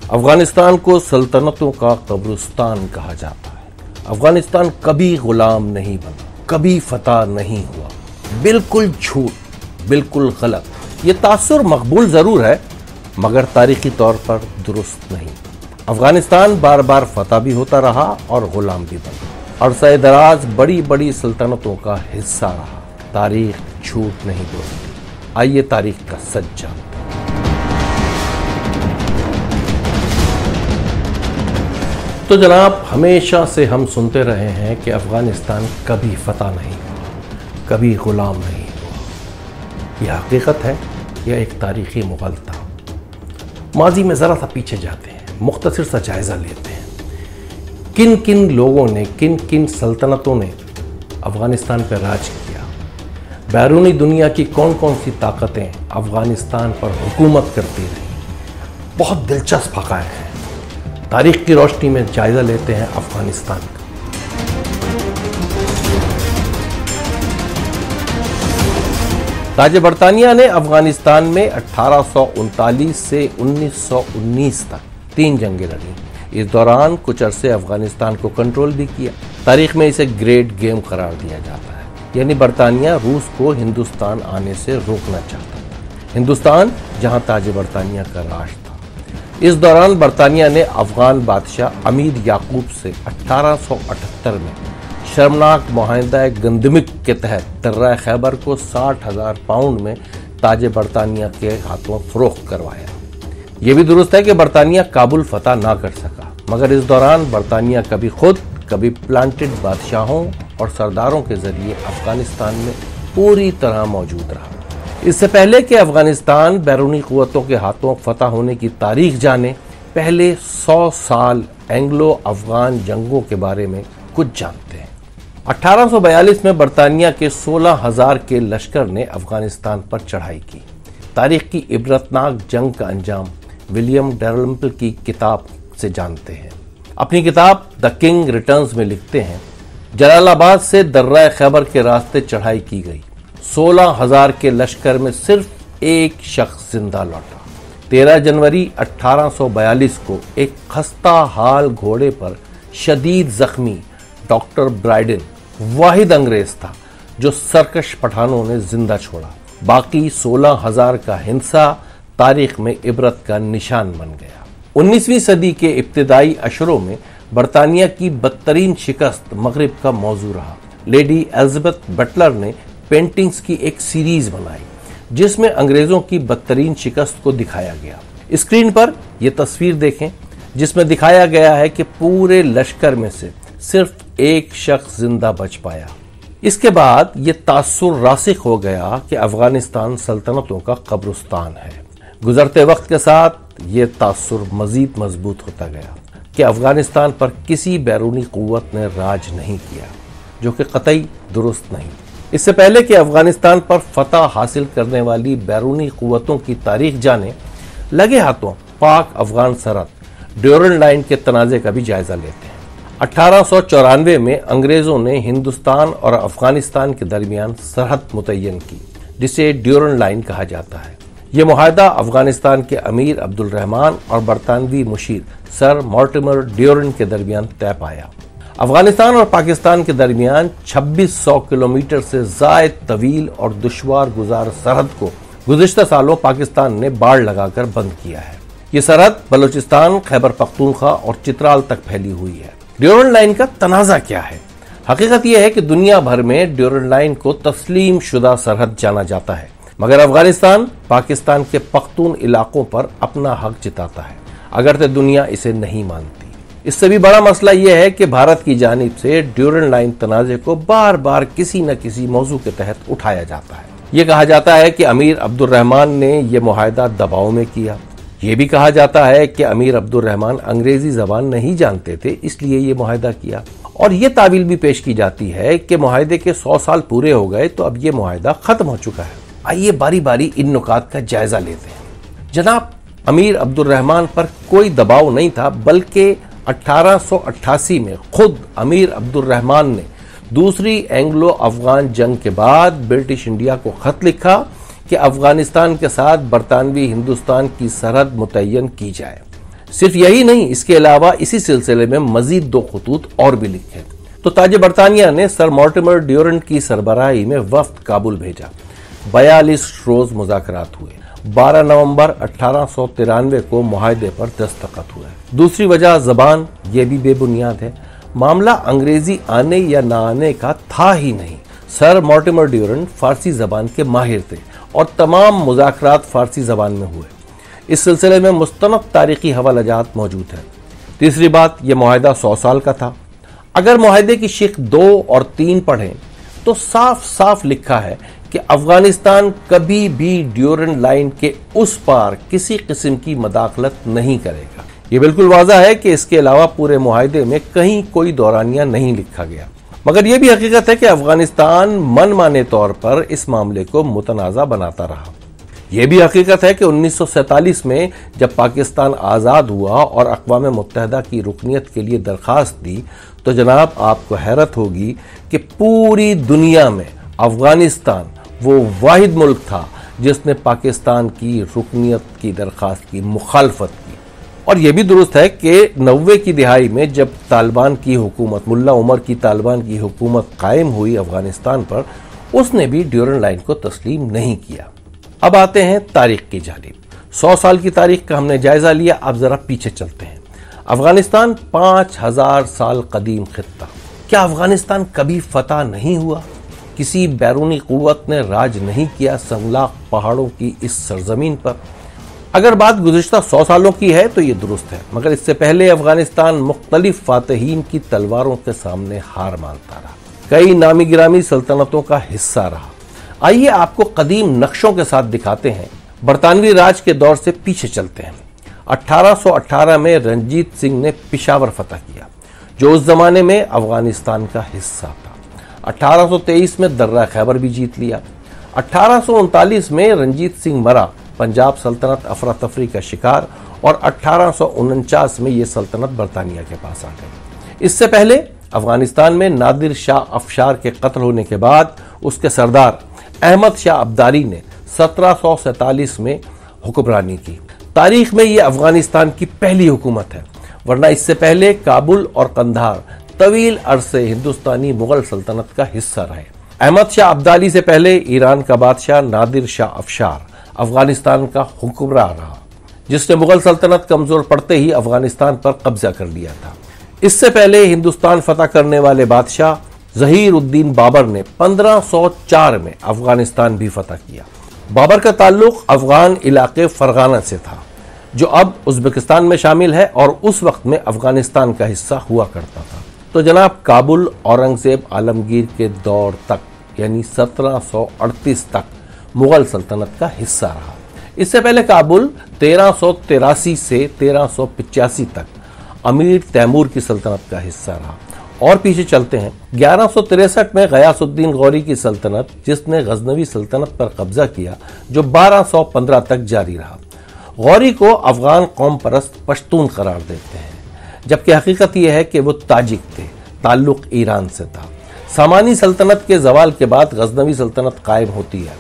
अफगानिस्तान को सल्तनतों का कब्रिस्तान कहा जाता है। अफगानिस्तान कभी गुलाम नहीं बना, कभी फतह नहीं हुआ। बिल्कुल झूठ, बिल्कुल गलत। ये तासुर मकबूल जरूर है मगर तारीखी तौर पर दुरुस्त नहीं। अफगानिस्तान बार बार फतह भी होता रहा और गुलाम भी बना। अरसा दराज बड़ी बड़ी सल्तनतों का हिस्सा रहा। तारीख झूठ नहीं बोलती। आइए तारीख का सच जानते हैं। तो जनाब, हमेशा से हम सुनते रहे हैं कि अफगानिस्तान कभी फतह नहीं हुआ, कभी गुलाम नहीं हुआ। यह हकीकत है या एक तारीखी मुग़लता? माजी में ज़रा सा पीछे जाते हैं, मुख्तसर सा जायज़ा लेते हैं। किन किन लोगों ने, किन किन सल्तनतों ने अफ़गानिस्तान पर राज किया? बैरूनी दुनिया की कौन कौन सी ताकतें अफ़गानिस्तान पर हुकूमत करती रहीं? बहुत दिलचस्प हक़ाइक़ हैं। तारीख़ की रोशनी में जायज़ा लेते हैं अफ़गानिस्तान का। ताज बरतानिया ने अफ़गानिस्तान में 1839 से 1919 तक 3 जंगें लड़ी। इस दौरान कुछ अरसे अफ़गानिस्तान को कंट्रोल भी किया। तारीख में इसे ग्रेट गेम करार दिया जाता है, यानी बरतानिया रूस को हिंदुस्तान आने से रोकना चाहता था। हिंदुस्तान जहां ताज बरतानिया का राज था। इस दौरान बरतानिया ने अफ़गान बादशाह अमीर याकूब से 1878 में शर्मनाक मुआहदा गंदमिक के तहत दर्रा खैबर को 60,000 पाउंड में ताज बरतानिया के हाथों फरोख्त करवाया। यह भी दुरुस्त है कि बरतानिया काबुल फतह ना कर सका, मगर इस दौरान बरतानिया कभी खुद, कभी प्लांटेड बादशाहों और सरदारों के जरिए अफगानिस्तान में पूरी तरह मौजूद रहा। इससे पहले कि अफगानिस्तान बैरूनी क़ुव्वतों के हाथों फतह होने की तारीख जाने, पहले 100 साल एंग्लो अफगान जंगों के बारे में कुछ जानते हैं। 1842 में बरतानिया के 16,000 के लश्कर ने अफगानिस्तान पर चढ़ाई की। तारीख की इबरतनाक जंग का अंजाम विलियम डैलरम्पल की किताब से जानते हैं। अपनी किताब द किंग रिटर्न्स में लिखते हैं, जलालाबाद से दर्रा खैबर के रास्ते चढ़ाई की गई। 16,000 के लश्कर में सिर्फ एक शख्स जिंदा लौटा। 13 जनवरी 1842 को एक खस्ता हाल घोड़े पर शदीद जख्मी डॉक्टर ब्राइडन वाहिद अंग्रेज था जो सरकश पठानों ने जिंदा छोड़ा। बाकी 16,000 का हिंसा तारीख में इबरत का निशान बन गया। 19वीं सदी के इब्तिदाई अशरों में बरतानिया की बदतरीन शिकस्त मगरिब का मौजू रहा। लेडी एलिजाबेथ बटलर ने पेंटिंग्स की एक सीरीज बनाई जिसमें अंग्रेजों की बदतरीन शिकस्त को दिखाया गया। स्क्रीन पर यह तस्वीर देखें जिसमें दिखाया गया है कि पूरे लश्कर में से सिर्फ एक शख्स जिंदा बच पाया। इसके बाद ये तासुर रासिख हो गया कि अफगानिस्तान सल्तनतों का कब्रिस्तान है। गुजरते वक्त के साथ ये तासुर मजीद मजबूत होता गया कि अफगानिस्तान पर किसी बैरूनी क़ुव्वत ने राज नहीं किया, जो कि कतई दुरुस्त नहीं। इससे पहले कि अफगानिस्तान पर फतह हासिल करने वाली बैरूनी क़ुव्वतों की तारीख जाने, लगे हाथों पाक अफगान सरहद ड्यूरन लाइन के तनाज़े का भी जायजा लेते हैं। 1894 में अंग्रेजों ने हिंदुस्तान और अफगानिस्तान के दरमियान सरहद मुतय्यन की, जिसे ड्यूरन लाइन कहा जाता है। यह मुआहदा अफगानिस्तान के अमीर अब्दुल रहमान और बरतानवी मुशीर सर मॉर्टिमर ड्यूरन के दरमियान तय पाया। अफगानिस्तान और पाकिस्तान के दरमियान 2600 किलोमीटर से ज़ायद तवील और दुश्वार गुजार सरहद को गुज़िश्ता सालों पाकिस्तान ने बाड़ लगाकर बंद किया है। ये सरहद बलूचिस्तान, खैबर पख्तूनख्वा और चित्राल तक फैली हुई है। ड्यूरन लाइन का तनाज़ा क्या है? हकीकत यह है कि दुनिया भर में ड्यूरन लाइन को तस्लीम शुदा सरहद जाना जाता है, मगर अफगानिस्तान पाकिस्तान के पख्तून इलाकों पर अपना हक जिताता है, अगरचे दुनिया इसे नहीं मानती। इससे भी बड़ा मसला यह है कि भारत की जानिब से ड्यूरन लाइन तनाज़े को बार बार किसी न किसी मौजू के तहत उठाया जाता है। ये कहा जाता है कि अमीर अब्दुल रहमान ने यह मुआहदा दबाव में किया। ये भी कहा जाता है कि अमीर अब्दुल रहमान अंग्रेजी जबान नहीं जानते थे, इसलिए ये मुआहदा किया। और ये तावील भी पेश की जाती है कि मुआहदे के 100 साल पूरे हो गए तो अब ये मुआहदा खत्म हो चुका है। आइए बारी बारी इन नुकात का जायजा लेते हैं। जनाब, अमीर अब्दुल रहमान पर कोई दबाव नहीं था, बल्कि 1888 में खुद अमीर अब्दुल रहमान ने दूसरी एंग्लो अफगान जंग के बाद ब्रिटिश इंडिया को खत लिखा कि अफगानिस्तान के साथ बरतानवी हिंदुस्तान की सरहद मुतय्यन की जाए। सिर्फ यही नहीं, इसके अलावा इसी सिलसिले में मजीद 2 खतूत और भी लिखे। तो ताज बरतानिया ने सर मॉर्टिमर ड्यूरेंट की सरबराही में वफ्द काबुल भेजा। 42 रोज मुज़ाकरात हुए। 12 नवंबर 1893 को मुआहदे पर दस्तखत हुए। दूसरी वजह ज़बान, ये भी बेबुनियाद है। मामला अंग्रेजी आने या ना आने का था ही नहीं। सर मॉर्टिमर ड्यूरेंट फारसी जबान के माहिर थे और तमाम मुज़ाकरात फारसी जबान में हुए। इस सिलसिले में मुस्तनद तारीखी हवालाजात मौजूद हैं। तीसरी बात, यह मुआहदा 100 साल का था। अगर मुआहदे की शिक 2 और 3 पढ़ें तो साफ साफ लिखा है कि अफगानिस्तान कभी भी ड्यूरेंट लाइन के उस पार किसी किस्म की मदाखलत नहीं करेगा। ये बिल्कुल वाज़ा है कि इसके अलावा पूरे मुआहदे में कहीं कोई दौरानिया नहीं लिखा गया। मगर यह भी हकीकत है कि अफगानिस्तान मनमाने तौर पर इस मामले को मुतनाज़ा बनाता रहा। यह भी हकीकत है कि 1947 में जब पाकिस्तान आज़ाद हुआ और अक़वाम मुत्तहिदा की रुकनियत के लिए दरख्वास्त दी तो जनाब आपको हैरत होगी कि पूरी दुनिया में अफगानिस्तान वो वाहिद मुल्क था जिसने पाकिस्तान की रुकनियत की दरख्वास्त की मुखालफत की। और यह भी दुरुस्त है कि 90 की दिहाई में जब तालिबान की हुकूमत, मुल्ला उमर की तालिबान की हुकूमत कायम हुई अफगानिस्तान पर, उसने भी ड्यूरेंट लाइन को तस्लीम नहीं किया। अब आते हैं तारीख की जानिब। 100 साल की तारीख का हमने जायजा लिया, अब जरा पीछे चलते हैं। अफगानिस्तान 5000 साल कदीम खित्ता। क्या अफगानिस्तान कभी फतह नहीं हुआ? किसी बैरूनी कुव्वत ने राज नहीं किया संगलाख पहाड़ों की इस सरजमीन पर? अगर बात गुज़िश्ता 100 सालों की है तो ये दुरुस्त है, मगर इससे पहले अफगानिस्तान मुख्तलिफ फातहीन की तलवारों के सामने हार मानता रहा, कई नामी गिरामी सल्तनतों का हिस्सा रहा। आइए आपको कदीम नक्शों के साथ दिखाते हैं। बरतानवी राज के दौर से पीछे चलते हैं। 1818 में रंजीत सिंह ने पिशावर फतह किया, जो उस जमाने में अफगानिस्तान का हिस्सा था। 1823 में दर्रा खैबर भी जीत लिया। 1839 में रंजीत सिंह मरा, पंजाब सल्तनत अफरा तफरी का शिकार, और 1849 में यह सल्तनत बरतानिया के पास आ गई। इससे पहले अफगानिस्तान में नादिर शाह अफशार के कत्ल होने के बाद उसके सरदार अहमद शाह अब्दाली ने 1747 में हुक्मरानी की। तारीख में यह अफगानिस्तान की पहली हुकूमत है, वरना इससे पहले काबुल और कंधार तवील अरसे हिंदुस्तानी मुगल सल्तनत का हिस्सा रहे। अहमद शाह अब्दाली से पहले ईरान का बादशाह नादिर शाह अफशार अफगानिस्तान का हुक्मरान रहा, जिसने मुगल सल्तनत कमजोर पड़ते ही अफगानिस्तान पर कब्जा कर लिया था। इससे पहले हिंदुस्तान फतह करने वाले बादशाह जहीर उद्दीन बाबर ने 1504 में अफगानिस्तान भी फतह किया। बाबर का ताल्लुक अफगान इलाके फरगाना से था, जो अब उज़्बेकिस्तान में शामिल है और उस वक्त में अफगानिस्तान का हिस्सा हुआ करता था। तो जनाब काबुल औरंगजेब आलमगीर के दौर तक यानी 1738 तक मुगल सल्तनत का हिस्सा रहा। इससे पहले काबुल 1383 से 1385 तक अमीर तैमूर की सल्तनत का हिस्सा रहा। और पीछे चलते हैं, 1163 में गयासुद्दीन गौरी की सल्तनत, जिसने गजनवी सल्तनत पर कब्जा किया, जो 1215 तक जारी रहा। गौरी को अफगान कौम परस्त पश्तून करार देते हैं, जबकि हकीकत यह है कि वो ताजिक थे, ताल्लुक ईरान से था। सामानी सल्तनत के जवाल के बाद गजनवी सल्तनत कायम होती है।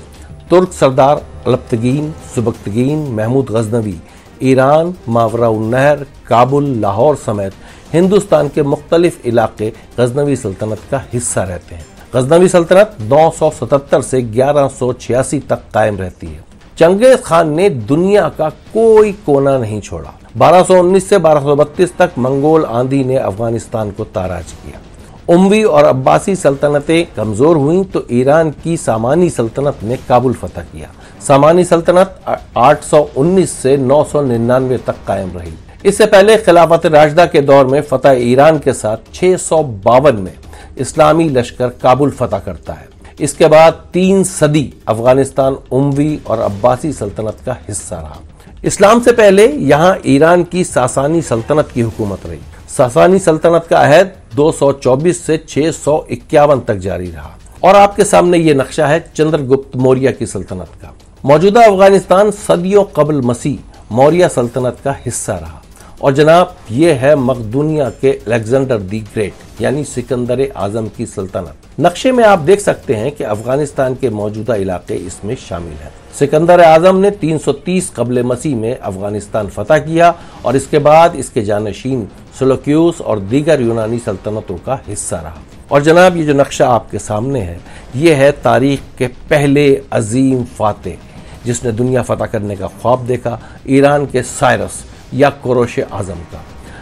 तुर्क सरदार अलबतगीन, सुबक्तगीन, महमूद गजनवी ईरान, मावराउन्नहर, काबुल, लाहौर समेत हिंदुस्तान के मुख्तलिफ इलाके गजनवी सल्तनत का हिस्सा रहते हैं। गजनवी सल्तनत 977 से 1186 तक कायम रहती है। चंगेज खान ने दुनिया का कोई कोना नहीं छोड़ा। 1219 से 1232 तक मंगोल आंधी ने अफगानिस्तान को ताराज किया। उमवी और अब्बासी सल्तनतें कमजोर हुईं तो ईरान की सामानी सल्तनत ने काबुल फतह किया। सामानी सल्तनत 819 से 999 तक कायम रही। इससे पहले खिलाफत राशिदा के दौर में फतह ईरान के साथ 652 में इस्लामी लश्कर काबुल फतह करता है। इसके बाद 3 सदी अफगानिस्तान उमवी और अब्बासी सल्तनत का हिस्सा रहा। इस्लाम से पहले यहाँ ईरान की सासानी सल्तनत की हुकूमत रही। सासानी सल्तनत का अहद 224 से 651 तक जारी रहा। और आपके सामने ये नक्शा है चंद्रगुप्त मौर्य की सल्तनत का। मौजूदा अफगानिस्तान सदियों कबल मसीह मौर्य सल्तनत का हिस्सा रहा और जनाब ये है मकदूनिया के अलेक्जेंडर दी ग्रेट यानी सिकंदर आजम की सल्तनत। नक्शे में आप देख सकते हैं कि अफगानिस्तान के मौजूदा इलाके इसमें शामिल हैं। सिकंदर आजम ने 330 कबल मसीह में अफगानिस्तान फतह किया और इसके बाद इसके जानशीन सेल्यूकस और दीगर यूनानी सल्तनतों का हिस्सा रहा। और जनाब ये जो नक्शा आपके सामने है ये है तारीख के पहले अजीम फातेह जिसने दुनिया फतह करने का ख्वाब देखा, ईरान के साइरस या कोरोश आजम का।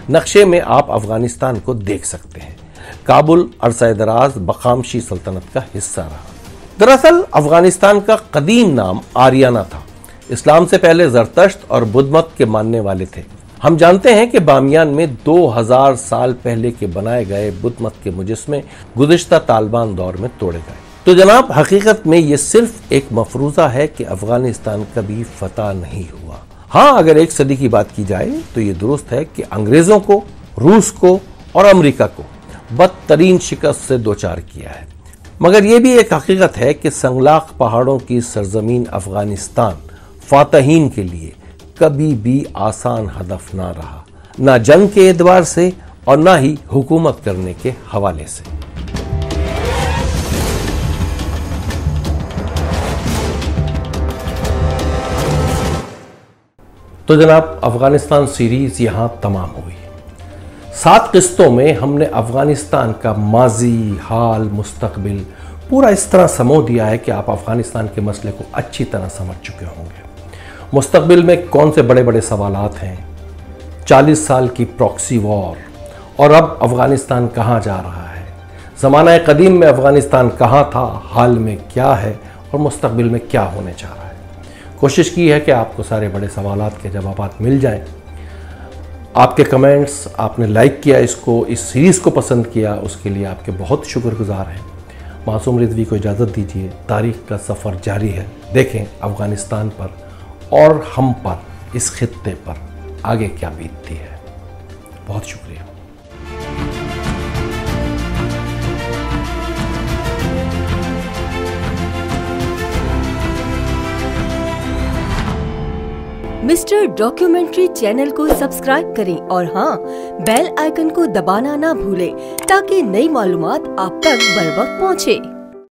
नक्शे में आप अफगानिस्तान को देख सकते हैं। काबुल अरसा दराज बखामशी सल्तनत का हिस्सा रहा। दरअसल अफगानिस्तान का कदीम नाम आरियाना था। इस्लाम से पहले जरतश्त और बुद्ध मत के मानने वाले थे। हम जानते हैं कि बामियान में 2000 साल पहले के बनाए गए बुद्ध मत के मुजस्मे गुज़िश्ता तालिबान दौर में तोड़े गए। तो जनाब हकीकत में ये सिर्फ एक मफरूज़ा है कि अफगानिस्तान कभी फतह नहीं हुआ। हाँ, अगर एक सदी की बात की जाए तो ये दुरुस्त है कि अंग्रेज़ों को, रूस को और अमेरिका को बदतरीन शिकस्त से दोचार किया है। मगर यह भी एक हकीकत है कि संगलाख पहाड़ों की सरजमीन अफगानिस्तान फातहीन के लिए कभी भी आसान हदफ ना रहा, ना जंग के एतबार से और ना ही हुकूमत करने के हवाले से। तो जनाब अफगानिस्तान सीरीज यहाँ तमाम हुई। 7 किस्तों में हमने अफगानिस्तान का माजी, हाल, मुस्तकबिल पूरा इस तरह समो दिया है कि आप अफगानिस्तान के मसले को अच्छी तरह समझ चुके होंगे। मुस्तकबिल में कौन से बड़े बड़े सवालात हैं, 40 साल की प्रॉक्सी वॉर और अब अफगानिस्तान कहाँ जा रहा है, ज़माना कदीम में अफगानिस्तान कहाँ था, हाल में क्या है और मुस्तकबिल में क्या होने जा रहा है। कोशिश की है कि आपको सारे बड़े सवालात के जवाब मिल जाएं। आपके कमेंट्स, आपने लाइक किया इसको, इस सीरीज़ को पसंद किया, उसके लिए आपके बहुत शुक्रगुजार हैं। मासूम रिजवी को इजाज़त दीजिए। तारीख का सफ़र जारी है। देखें अफ़गानिस्तान पर और हम पर, इस खित्ते पर आगे क्या बीतती है। बहुत शुक्रिया। मिस्टर डॉक्यूमेंट्री चैनल को सब्सक्राइब करें और हाँ, बेल आइकन को दबाना ना भूलें ताकि नई मालूमात आप तक बर वक्त पहुँचे।